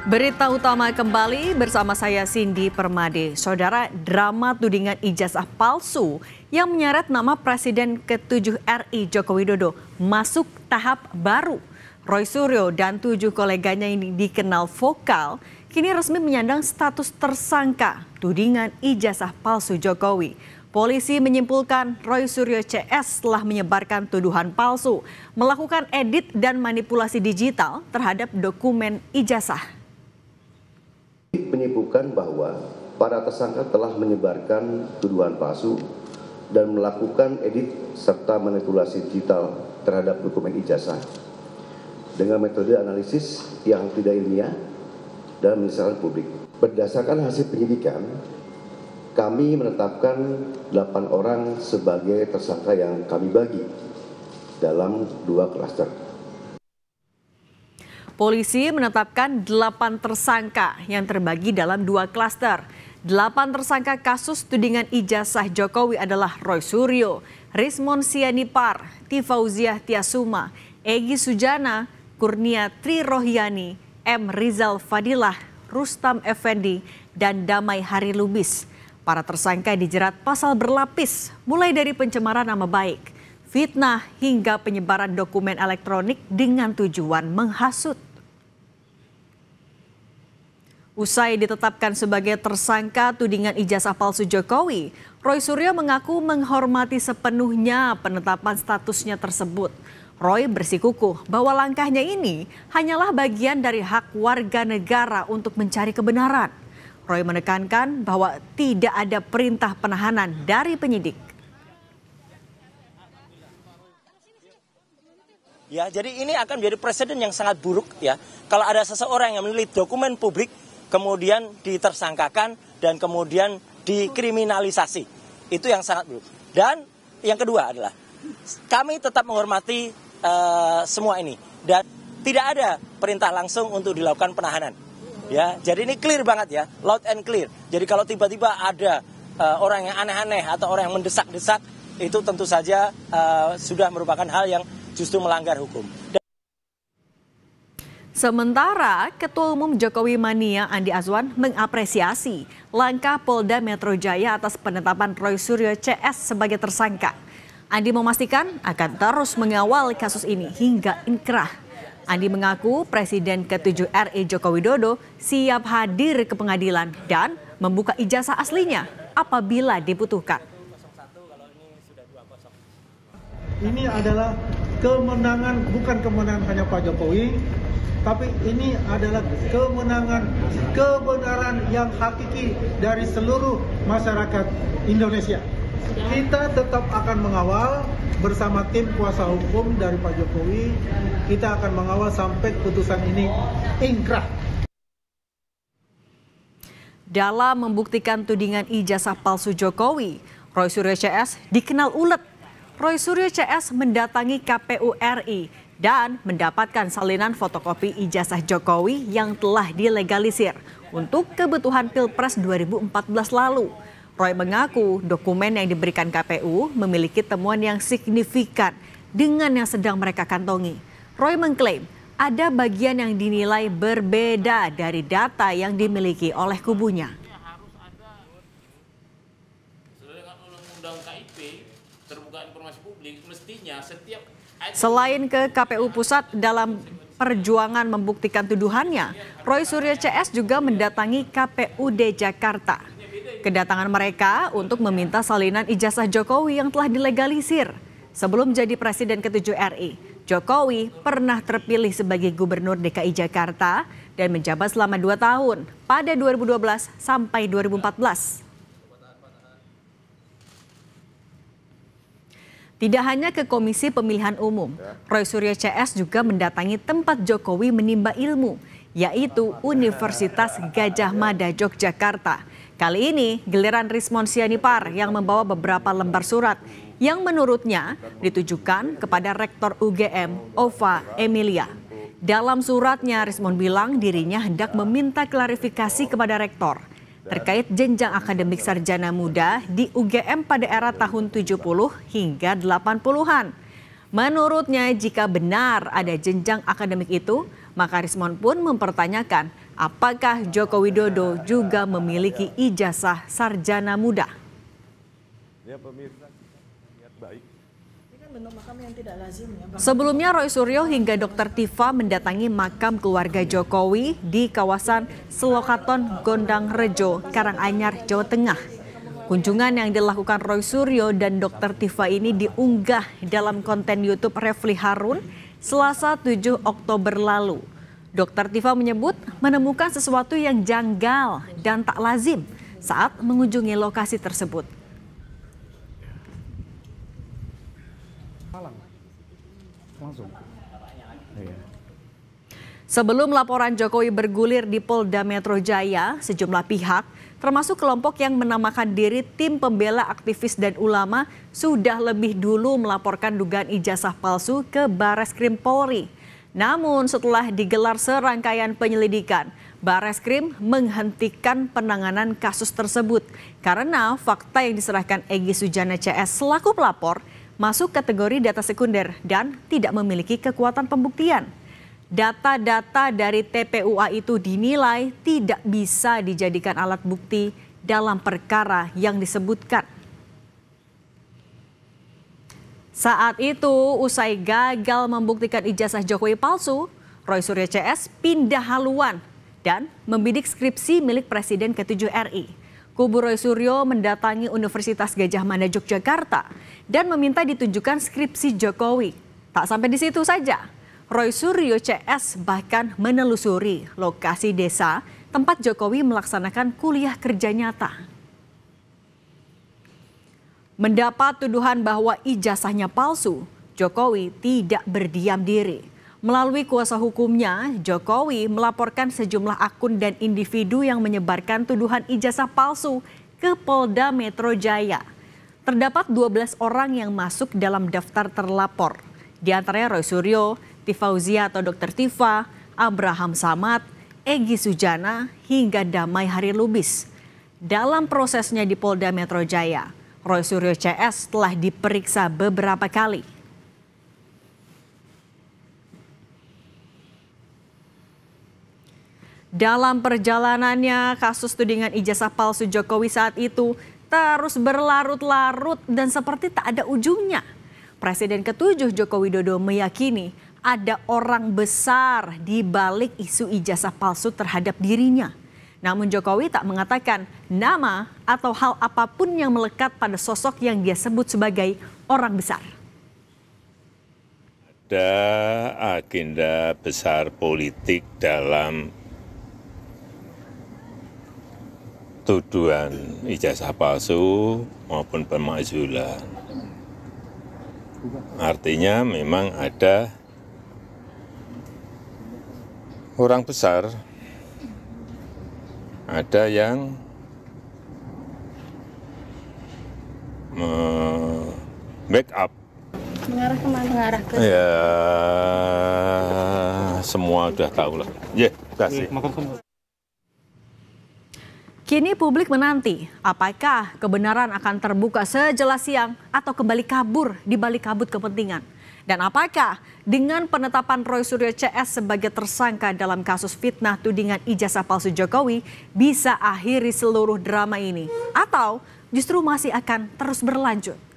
Berita utama kembali bersama saya Cindy Permade. Saudara, drama tudingan ijazah palsu yang menyeret nama Presiden ke-7 RI Joko Widodo masuk tahap baru. Roy Suryo dan 7 koleganya ini dikenal vokal, kini resmi menyandang status tersangka tudingan ijazah palsu Jokowi. Polisi menyimpulkan Roy Suryo CS telah menyebarkan tuduhan palsu, melakukan edit dan manipulasi digital terhadap dokumen ijazah. Menyimpulkan bahwa para tersangka telah menyebarkan tuduhan palsu dan melakukan edit serta manipulasi digital terhadap dokumen ijazah dengan metode analisis yang tidak ilmiah dan menyesalkan publik. Berdasarkan hasil penyidikan, kami menetapkan 8 orang sebagai tersangka yang kami bagi dalam 2 klaster. Polisi menetapkan 8 tersangka yang terbagi dalam 2 klaster. 8 tersangka kasus tudingan ijazah Jokowi adalah Roy Suryo, Rismon Sianipar, Tifauziah Tiasuma, Egy Sujana, Kurnia Tri Rohyani, M. Rizal Fadilah, Rustam Effendi, dan Damai Hari Lubis. Para tersangka dijerat pasal berlapis, mulai dari pencemaran nama baik, fitnah, hingga penyebaran dokumen elektronik dengan tujuan menghasut. Usai ditetapkan sebagai tersangka tudingan ijazah palsu Jokowi, Roy Suryo mengaku menghormati sepenuhnya penetapan statusnya tersebut. Roy bersikukuh bahwa langkahnya ini hanyalah bagian dari hak warga negara untuk mencari kebenaran. Roy menekankan bahwa tidak ada perintah penahanan dari penyidik. Ya, jadi ini akan menjadi presiden yang sangat buruk ya. Kalau ada seseorang yang memilih dokumen publik, kemudian ditersangkakan dan kemudian dikriminalisasi. Itu yang sangat buruk. Dan yang kedua adalah kami tetap menghormati semua ini dan tidak ada perintah langsung untuk dilakukan penahanan. Ya, jadi ini clear banget ya, loud and clear. Jadi kalau tiba-tiba ada orang yang aneh-aneh atau orang yang mendesak-desak, itu tentu saja sudah merupakan hal yang justru melanggar hukum. Sementara Ketua Umum Jokowi Mania Andi Azwan mengapresiasi langkah Polda Metro Jaya atas penetapan Roy Suryo CS sebagai tersangka. Andi memastikan akan terus mengawal kasus ini hingga inkrah. Andi mengaku Presiden ke-7 RI Joko Widodo siap hadir ke pengadilan dan membuka ijazah aslinya apabila dibutuhkan. Ini adalah kemenangan, bukan kemenangan hanya Pak Jokowi, tapi ini adalah kemenangan kebenaran yang hakiki dari seluruh masyarakat Indonesia. Kita tetap akan mengawal bersama tim kuasa hukum dari Pak Jokowi. Kita akan mengawal sampai putusan ini inkrah. Dalam membuktikan tudingan ijazah palsu Jokowi, Roy Suryo CS dikenal ulet. Roy Suryo CS mendatangi KPU RI dan mendapatkan salinan fotokopi ijazah Jokowi yang telah dilegalisir untuk kebutuhan Pilpres 2014 lalu. Roy mengaku dokumen yang diberikan KPU memiliki temuan yang signifikan dengan yang sedang mereka kantongi. Roy mengklaim ada bagian yang dinilai berbeda dari data yang dimiliki oleh kubunya. Selain ke KPU Pusat dalam perjuangan membuktikan tuduhannya, Roy Suryo CS juga mendatangi KPUD Jakarta. Kedatangan mereka untuk meminta salinan ijazah Jokowi yang telah dilegalisir. Sebelum jadi Presiden ke-7 RI, Jokowi pernah terpilih sebagai Gubernur DKI Jakarta dan menjabat selama 2 tahun pada 2012 sampai 2014. Tidak hanya ke Komisi Pemilihan Umum, Roy Suryo CS juga mendatangi tempat Jokowi menimba ilmu, yaitu Universitas Gadjah Mada Yogyakarta. Kali ini giliran Rismon Sianipar yang membawa beberapa lembar surat yang menurutnya ditujukan kepada Rektor UGM Ova Emilia. Dalam suratnya Rismon bilang dirinya hendak meminta klarifikasi kepada Rektor terkait jenjang akademik sarjana muda di UGM pada era tahun 70 hingga 80-an. Menurutnya jika benar ada jenjang akademik itu, maka Rismon pun mempertanyakan apakah Joko Widodo juga memiliki ijazah sarjana muda. Sebelumnya Roy Suryo hingga Dr. Tifa mendatangi makam keluarga Jokowi di kawasan Selokaton, Gondang Rejo, Karanganyar, Jawa Tengah. Kunjungan yang dilakukan Roy Suryo dan Dr. Tifa ini diunggah dalam konten YouTube Refli Harun Selasa 7 Oktober lalu. Dr. Tifa menyebut menemukan sesuatu yang janggal dan tak lazim saat mengunjungi lokasi tersebut. Sebelum laporan Jokowi bergulir di Polda Metro Jaya, sejumlah pihak, termasuk kelompok yang menamakan diri tim pembela aktivis dan ulama, sudah lebih dulu melaporkan dugaan ijazah palsu ke Bareskrim Polri. Namun setelah digelar serangkaian penyelidikan, Bareskrim menghentikan penanganan kasus tersebut karena fakta yang diserahkan Egy Sujana CS selaku pelapor masuk kategori data sekunder dan tidak memiliki kekuatan pembuktian. Data-data dari TPUA itu dinilai tidak bisa dijadikan alat bukti dalam perkara yang disebutkan. Saat itu, usai gagal membuktikan ijazah Jokowi palsu, Roy Suryo CS pindah haluan dan membidik skripsi milik Presiden ke-7 RI. Kubu Roy Suryo mendatangi Universitas Gadjah Mada Yogyakarta dan meminta ditunjukkan skripsi Jokowi. Tak sampai di situ saja, Roy Suryo CS bahkan menelusuri lokasi desa tempat Jokowi melaksanakan kuliah kerja nyata. Mendapat tuduhan bahwa ijazahnya palsu, Jokowi tidak berdiam diri. Melalui kuasa hukumnya, Jokowi melaporkan sejumlah akun dan individu yang menyebarkan tuduhan ijazah palsu ke Polda Metro Jaya. Terdapat 12 orang yang masuk dalam daftar terlapor. Di antaranya Roy Suryo, Tifauzia atau Dr. Tifa, Abraham Samad, Egy Sujana, hingga Damai Hari Lubis. Dalam prosesnya di Polda Metro Jaya, Roy Suryo CS telah diperiksa beberapa kali. Dalam perjalanannya, kasus tudingan ijazah palsu Jokowi saat itu terus berlarut-larut dan seperti tak ada ujungnya. Presiden ke-7 Joko Widodo meyakini ada orang besar di balik isu ijazah palsu terhadap dirinya. Namun Jokowi tak mengatakan nama atau hal apapun yang melekat pada sosok yang dia sebut sebagai orang besar. Ada agenda besar politik dalam tuduhan ijazah palsu maupun pemakzulan. Artinya memang ada orang besar, ada yang backup. Mengarah kemana? Mengarah ke? Ya, semua udah tahu lah. Ya, kasih. Kini publik menanti apakah kebenaran akan terbuka sejelas siang atau kembali kabur di balik kabut kepentingan. Dan apakah dengan penetapan Roy Suryo CS sebagai tersangka dalam kasus fitnah tudingan ijazah palsu Jokowi bisa akhiri seluruh drama ini? Atau justru masih akan terus berlanjut?